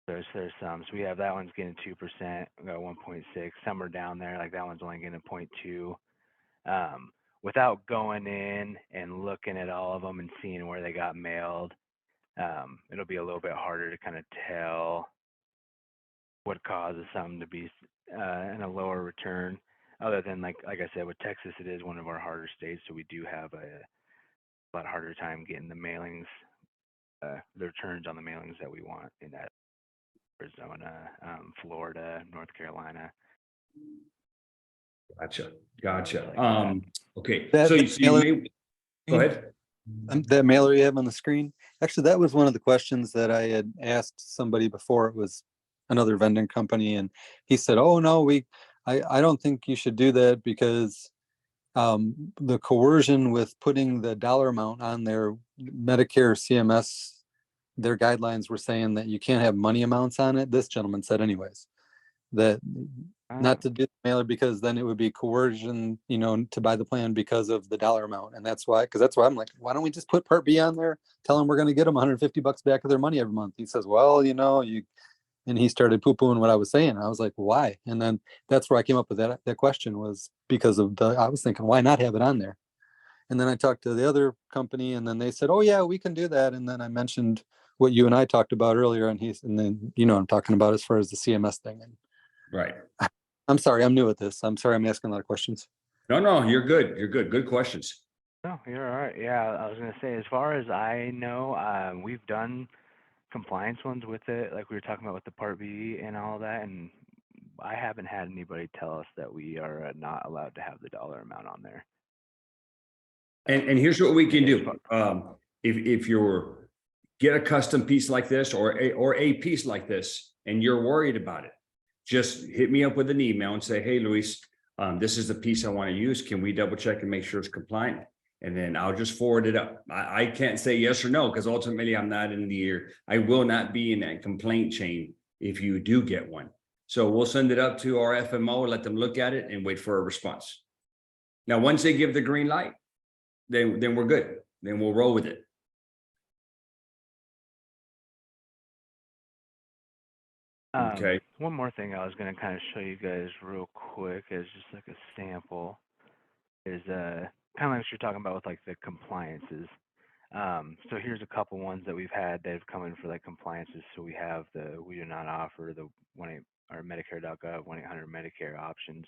There's some. So we have that one's getting 2%. We got 1.6. Some are down there. Like that one's only getting 0.2. Without going in and looking at all of them and seeing where they got mailed, it'll be a little bit harder to kind of tell what causes some to be in a lower return. Other than like I said, with Texas, it is one of our harder states, so we do have a lot harder time getting the mailings, the returns on the mailings that we want in that Arizona, Florida, North Carolina. Gotcha. Okay. That- So that you mailer- may go ahead. That mailer you have on the screen, actually, that was one of the questions that I had asked somebody before. It was another vending company, and he said, "Oh no, I don't think you should do that because the coercion with putting the dollar amount on their Medicare CMS, their guidelines were saying that you can't have money amounts on it." This gentleman said, anyways, that not to do the mailer because then it would be coercion, to buy the plan because of the dollar amount. And that's why I'm like, why don't we just put Part B on there? Tell them we're going to get them $150 back of their money every month. He says, well, and he started poo-pooing what I was saying. I was like, why? And then that's where I came up with that question, was because of I was thinking, why not have it on there? And then I talked to the other company, and then they said, oh yeah, we can do that. And then I mentioned what you and I talked about earlier, and then I'm talking about as far as the CMS thing. And Right. I'm sorry, I'm new at this. I'm sorry, I'm asking a lot of questions. No, you're good. You're good. Good questions. No, you're all right. Yeah, I was gonna say, as far as I know, we've done compliance ones with it, like we were talking about with the Part B and all that, and I haven't had anybody tell us that we are not allowed to have the dollar amount on there. And here's what we can As do. If you're get a custom piece like this or a piece like this, and you're worried about it, just hit me up with an email and say, hey, Luis, this is the piece I want to use. Can we double check and make sure it's compliant? And then I'll just forward it up. I can't say yes or no, because ultimately I'm not in the ear. I will not be in that complaint chain if you do get one. So we'll send it up to our FMO, let them look at it and wait for a response. Now, once they give the green light, then we're good. Then we'll roll with it. Okay. One more thing I was going to kind of show you guys real quick as just like a sample is kind of like what you're talking about with like the compliances. So here's a couple ones that we've had that have come in for like compliances. So we have the we do not offer the 1-8 or Medicare.gov 1-800 Medicare options.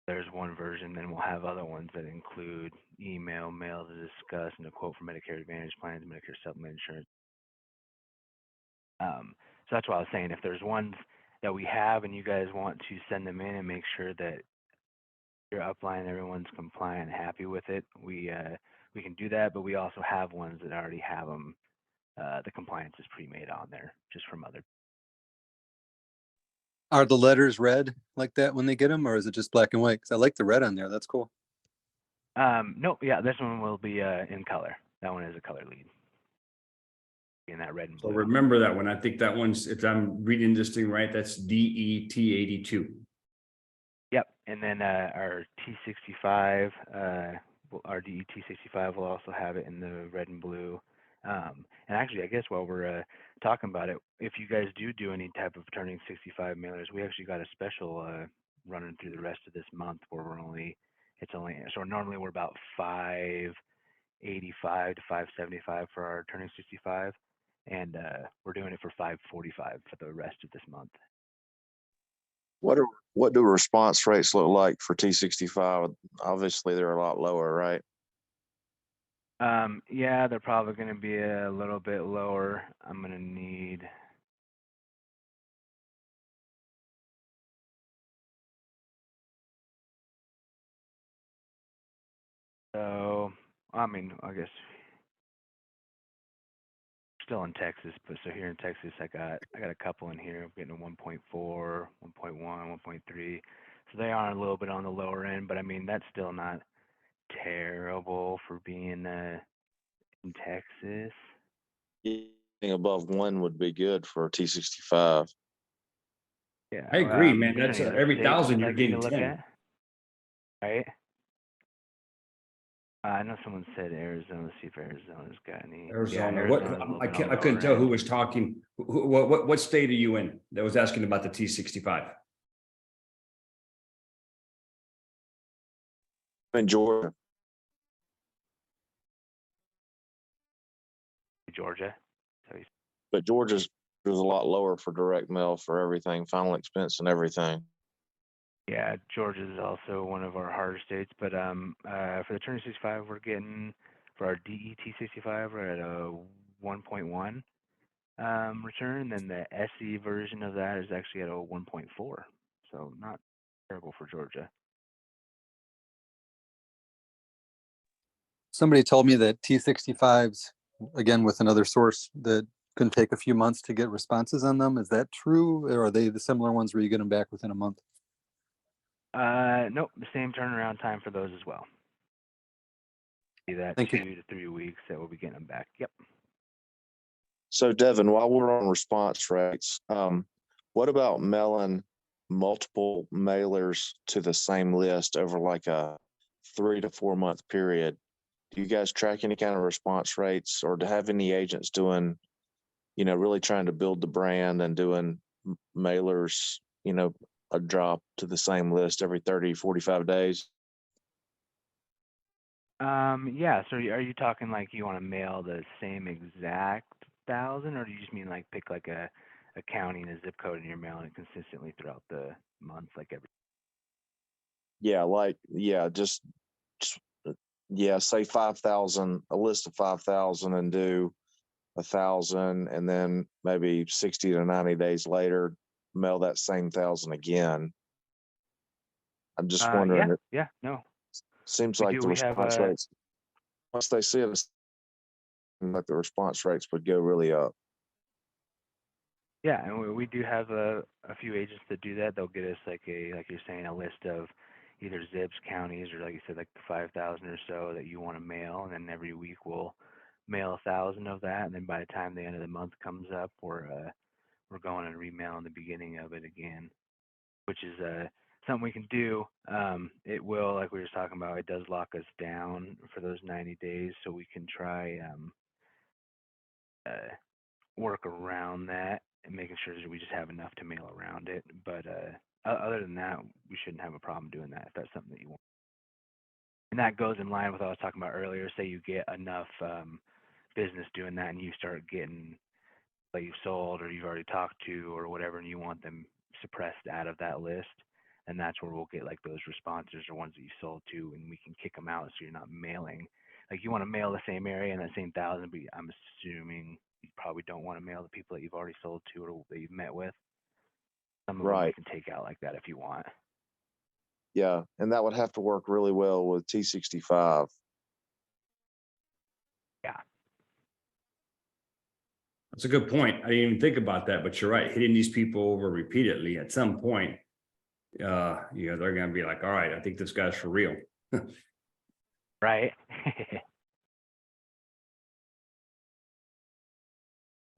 There's one version, then we'll have other ones that include email, mail to discuss, and a quote for Medicare Advantage plans, Medicare Supplement insurance. So that's why I was saying, if there's ones that we have and you guys want to send them in and make sure that your upline, everyone's compliant, and happy with it, we can do that. But we also have ones that already have them. The compliance is pre-made on there, just from other. Are the letters red like that when they get them, or is it just black and white? Because I like the red on there. That's cool. Nope. Yeah, this one will be in color. That one is a color lead. In that red and blue. So remember that one. I think that one's, if I'm reading this thing right, that's DET82. Yep. And then our T65, our DET65 will also have it in the red and blue. And actually, I guess while we're talking about it, if you guys do any type of turning 65 mailers, we actually got a special running through the rest of this month where so normally we're about 585 to 575 for our turning 65, and we're doing it for 545 for the rest of this month. What do response rates look like for T65? Obviously, they're a lot lower, right? Yeah, they're probably going to be a little bit lower. I'm going to need. So, I mean, I guess still in Texas, but so here in Texas, I got a couple in here. I'm getting a 1.4, 1.1, 1.3. So they are a little bit on the lower end, but I mean that's still not terrible for being in Texas. Anything above 1 would be good for T65. Yeah, I agree, man. there's That's any other every states 1,000 you'd you're like me to getting look 10. at? Right. I know someone said Arizona. Let's see if Arizona's got any. Arizona. Yeah, What? Arizona's a little I bit can't. on I the couldn't lower tell who end. was talking. What state are you in? That was asking about the T65. In Georgia, Georgia. So but Georgia's a lot lower for direct mail for everything, final expense and everything. yeah, Georgia is also one of our harder states, but for the turn 65, we're getting for our DET 65, we're at a 1.1 return. Then the SE version of that is actually at a 1.4, so not terrible for Georgia. Somebody told me that T65s, again with another source, that can take a few months to get responses on them. Is that true, or are they the similar ones where you get them back within a month? Nope, the same turnaround time for those as well. Be that Thank 2 you. to 3 weeks that we'll be getting them back. Yep. So Devin, while we're on response rates, what about mailing multiple mailers to the same list over like a 3 to 4 month period? Do you guys track any kind of response rates, or to have any agents doing, really trying to build the brand and doing mailers, a drop to the same list every 30, 45 days? Yeah. So are you talking like you want to mail the same exact 1,000, or do you just mean like pick like a county and a zip code and you're mailing it consistently throughout the month, like every? Yeah, like, yeah, just, yeah, say 5,000, a list of 5,000 and do 1,000, and then maybe 60 to 90 days later, mail that same 1,000 again. I'm just Yeah, wondering, it yeah, no, seems we like do. the We have response rates, once they see it, like the response rates would go really up. yeah, and we do have a few agents that do that. They'll get us like you're saying, a list of either zips, counties, or like you said, like the 5,000 or so that you want to mail, and then every week we'll mail 1,000 of that, and then by the time the end of the month comes up, we're going and remailing the beginning of it again, which is something we can do. It will, like we were talking about, it does lock us down for those 90 days, so we can try uh, work around that and making sure that we just have enough to mail around it. But other than that, we shouldn't have a problem doing that if that's something that you want. And that goes in line with what I was talking about earlier. Say you get enough business doing that, and you start getting that you've sold or you've already talked to or whatever, and you want them suppressed out of that list, and that's where we'll get like those responses or ones that you sold to, and we can kick them out so you're not mailing. Like you want to mail the same area and that same 1,000, but I'm assuming you probably don't want to mail the people that you've already sold to or that you've met with. Some of them we Right. can take out like that if you want. Yeah. And that would have to work really well with T65. Yeah. That's a good point. I didn't even think about that, but you're right. Hitting these people over repeatedly at some point, they're going to be like, all right, I think this guy's for real. Right.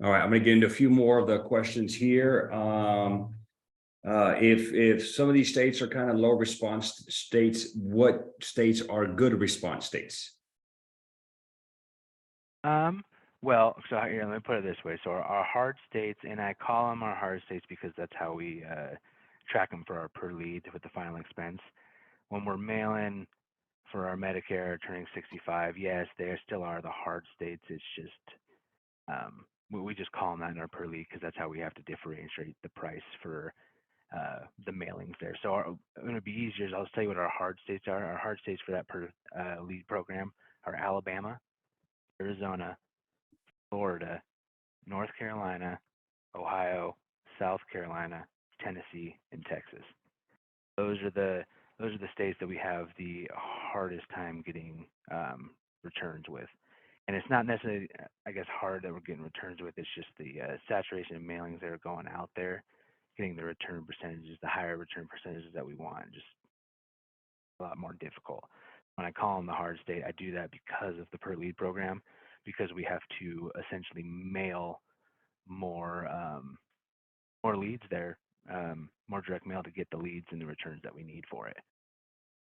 All right, I'm going to get into a few more of the questions here. If some of these states are kind of low response states, what states are good response states? Well, so here, let me put it this way. So our hard states, and I call them our hard states because that's how we track them for our per lead with the final expense. When we're mailing for our Medicare turning 65, yes, they still are the hard states. It's just we just call them that in our per lead because that's how we have to differentiate the price for the mailings there. So going to be easier. I'll tell you what our hard states are. Our hard states for that per lead program are Alabama, Arizona, Florida, North Carolina, Ohio, South Carolina, Tennessee, and Texas. Those are the states that we have the hardest time getting returns with. And it's not necessarily, I guess, hard that we're getting returns with. It's just the saturation of mailings that are going out there, getting the return percentages, the higher return percentages that we want, just a lot more difficult. When I call them the hard state, I do that because of the per lead program, because we have to essentially mail more more leads there, more direct mail to get the leads and the returns that we need for it.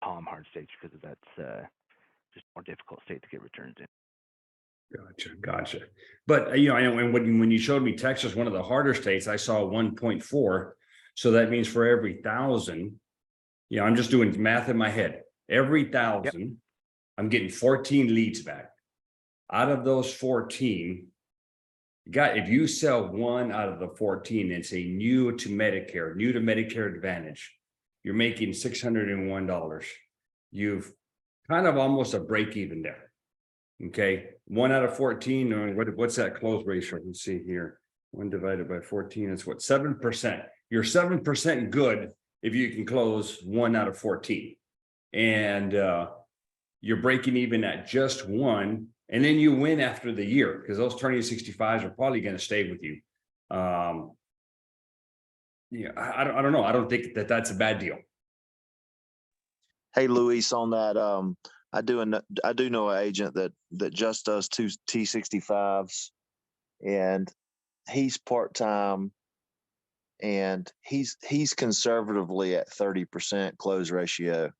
Call them hard states because that's just more difficult state to get returns in. Gotcha. But I know when you showed me Texas, one of the harder states, I saw 1.4. So that means for every 1,000, I'm just doing math in my head. Every 1,000, I'm getting 14 leads back. Out of those 14, if you sell one out of the 14, it's a new to Medicare Advantage, you're making $601. You've kind of almost a break even there. Okay, 1 out of 14, or what's that close ratio? Let's see here. 1 divided by 14 is what, 7%. You're 7% good if you can close 1 out of 14. And you're breaking even at just 1, and then you win after the year because those turning 65s are probably going to stay with you. I don't know. I don't think that that's a bad deal. Hey, Luis, on that, I do know an agent that just does 2 T65s, and he's part-time, and he's conservatively at 30% close ratio.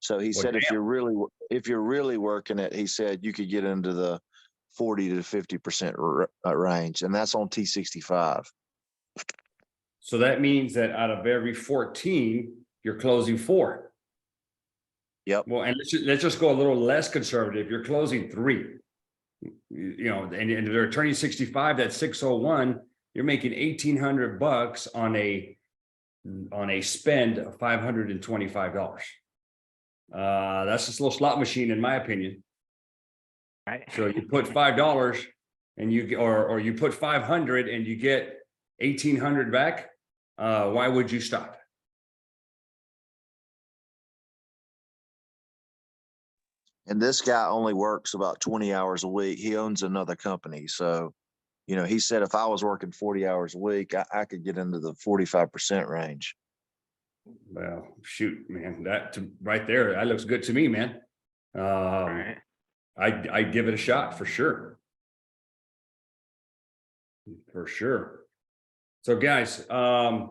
So he said, if you're really working it, he said you could get into the 40 to 50% range, and that's on T65. So that means that out of every 14, you're closing 4. Yep. Well, and let's just go a little less conservative. You're closing 3. And they're turning 65, that's 601. You're making $1,800 on a spend of $525. That's just a little slot machine, in my opinion. Right. So you put $5 and or you put 500 and you get 1,800 back. Why would you stop? And this guy only works about 20 hours a week. He owns another company. So, he said if I was working 40 hours a week, I could get into the 45% range. Well, shoot, man, right there, that looks good to me, man. Right. I'd give it a shot for sure. For sure. So guys,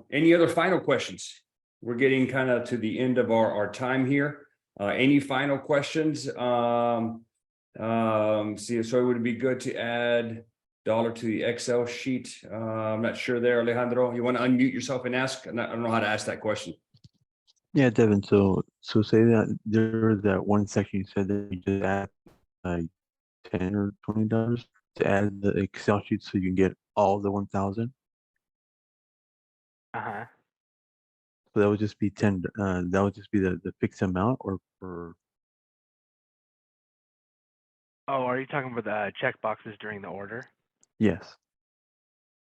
any other final questions? We're getting kind of to the end of our time here. Any final questions? See, so it would be good to add dollar to the Excel sheet. I'm not sure there, Alejandro. You want to unmute yourself and ask? I don't know how to ask that question. Yeah, Devin. So say that there's that one section you said that you just add like $10 or $20 to add the Excel sheet so you can get all the 1,000. Uh-huh. So that would just be 10. That would just be the fixed amount, or Oh, are you talking about the check boxes during the order? yes.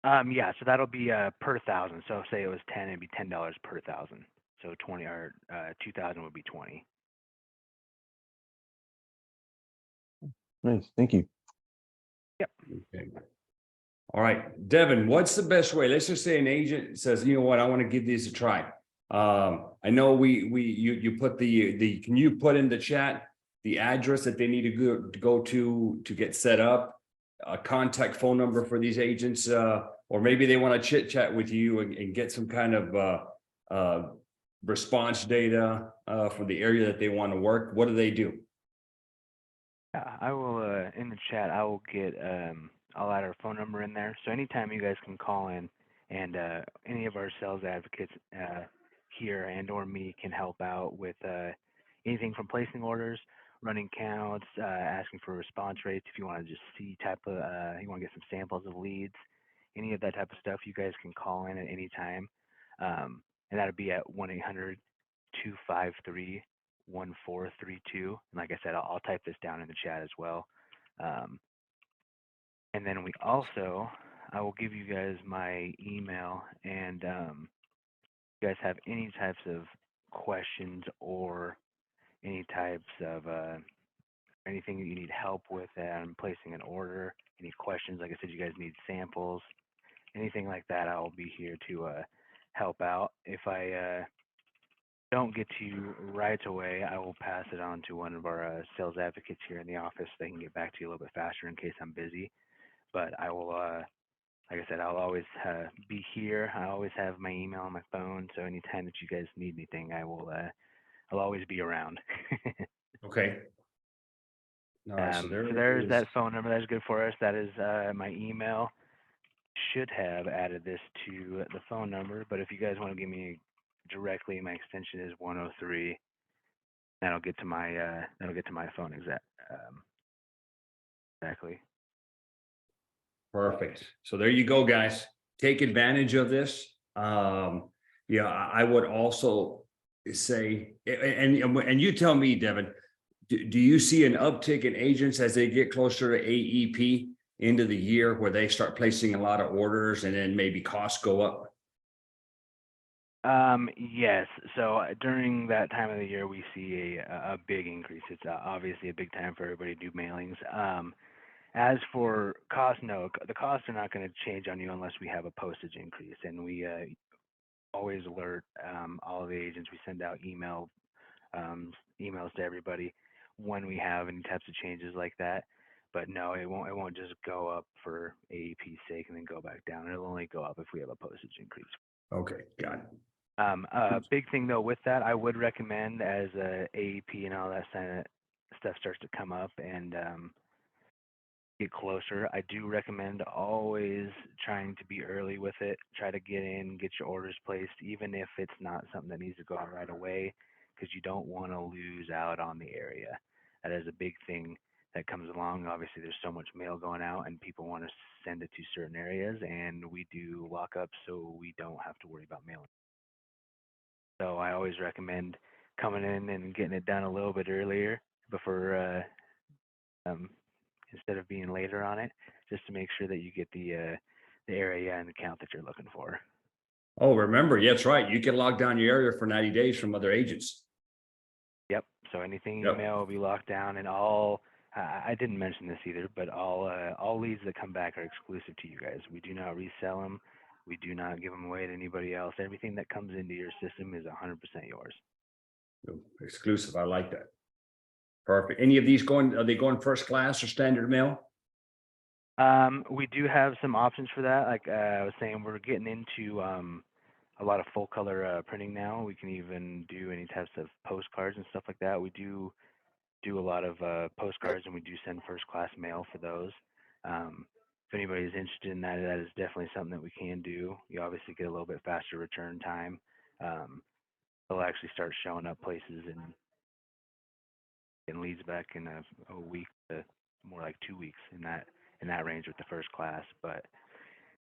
Yeah, so that'll be per 1,000. So say it was 10, it'd be $10 per 1,000. So 20 or 2,000 would be 20. Nice. Thank you. Okay. All right, Devin, what's the best way? Let's just say an agent says, you know what, I want to give these a try. I know you put can you put in the chat the address that they need to go to get set up, a contact phone number for these agents, or maybe they want to chit chat with you and get some kind of response data for the area that they want to work. What do they do? Yeah, I will in the chat. I will get I'll add our phone number in there. So anytime you guys can call in, and any of our sales advocates here and or me can help out with anything from placing orders, running counts, asking for response rates. If you want to just see you want to get some samples of leads, any of that type of stuff, you guys can call in at any time, and that'll be at 1-800-253-1432. And like I said, I'll type this down in the chat as well. And then I will give you guys my email, and if you guys have any types of questions or any types of anything that you need help with placing an order, any questions, like I said, you guys need samples, anything like that, I will be here to help out. If I don't get to you right away, I will pass it on to one of our sales advocates here in the office. They can get back to you a little bit faster in case I'm busy. But I will, like I said, I'll always be here. I always have my email on my phone, so anytime that you guys need anything, I'll always be around. Okay. All right, so So there's that phone number. That's good for us. That is my email. Should have added this to the phone number, but if you guys want to give me directly, my extension is 103. That'll get to my phone exactly. Perfect. So there you go, guys. Take advantage of this. Yeah, I would also say, and you tell me, Devin, do you see an uptick in agents as they get closer to AEP into the year where they start placing a lot of orders and then maybe costs go up? Yes. So during that time of the year, we see a big increase. It's obviously a big time for everybody to do mailings. As for cost, no, the costs are not going to change on you unless we have a postage increase. And we always alert all the agents. We send out emails to everybody when we have any types of changes like that. But no, it won't just go up for AEP's sake and then go back down. It'll only go up if we have a postage increase. Okay, got it. A big thing though with that, I would recommend as AEP and all that stuff starts to come up and get closer, I do recommend always trying to be early with it. Try to get in, get your orders placed, even if it's not something that needs to go out right away. because you don't want to lose out on the area. That is a big thing that comes along. Obviously, there's so much mail going out, and people want to send it to certain areas, and we do lockups, so we don't have to worry about mailing. So I always recommend coming in and getting it done a little bit earlier before instead of being later on it, just to make sure that you get the area and the count that you're looking for. Oh, remember, yeah, that's right. You can lock down your area for 90 days from other agents. Yep. So anything Yep. email will be locked down, and all. I didn't mention this either, but all leads that come back are exclusive to you guys. We do not resell them. We do not give them away to anybody else. Everything that comes into your system is 100% yours. Exclusive. I like that. Perfect. Any of these are they going first class or standard mail? We do have some options for that. Like I was saying, we're getting into a lot of full color printing now. We can even do any types of postcards and stuff like that. We do a lot of postcards, and we do send first class mail for those. If anybody's interested in that, that is definitely something that we can do. You obviously get a little bit faster return time. They'll actually start showing up places in leads back in a week to more like 2 weeks in that range with the first class. But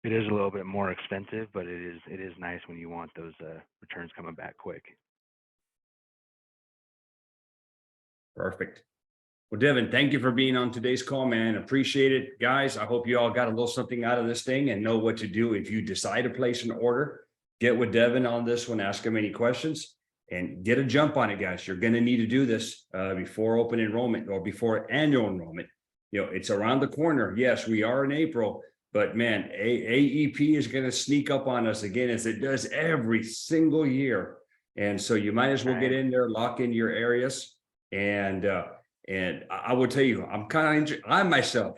it is a little bit more expensive, but it is nice when you want those returns coming back quick. Perfect. Well, Devin, thank you for being on today's call, man. Appreciate it. Guys, I hope you all got a little something out of this thing and know what to do if you decide to place an order. Get with Devin on this one, ask him any questions, and get a jump on it, guys. You're going to need to do this before open enrollment or before annual enrollment. You know, it's around the corner. Yes, we are in April, but man, AEP is going to sneak up on us again, as it does every single year. And so you might as well get in there, lock in your areas. And I will tell you, I myself,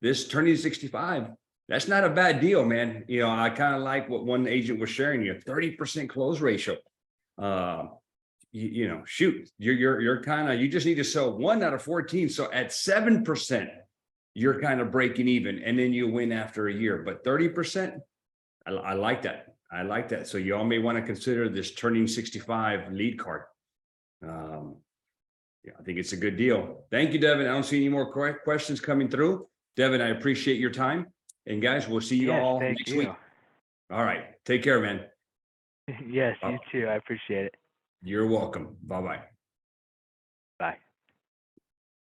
this turning 65, that's not a bad deal, man. You know, I kind of like what one agent was sharing you, 30% close ratio. You know, shoot, you're kind of, you just need to sell 1 out of 14. So at 7%, you're kind of breaking even, and then you win after a year. But 30%, I like that. I like that. So you all may want to consider this turning 65 lead card. Yeah, I think it's a good deal. Thank you, Devin. I don't see any more questions coming through. Devin, I appreciate your time. And guys, we'll see you all next week. All right. Take care, man. Yes, you too. I appreciate it. You're welcome. Bye-bye.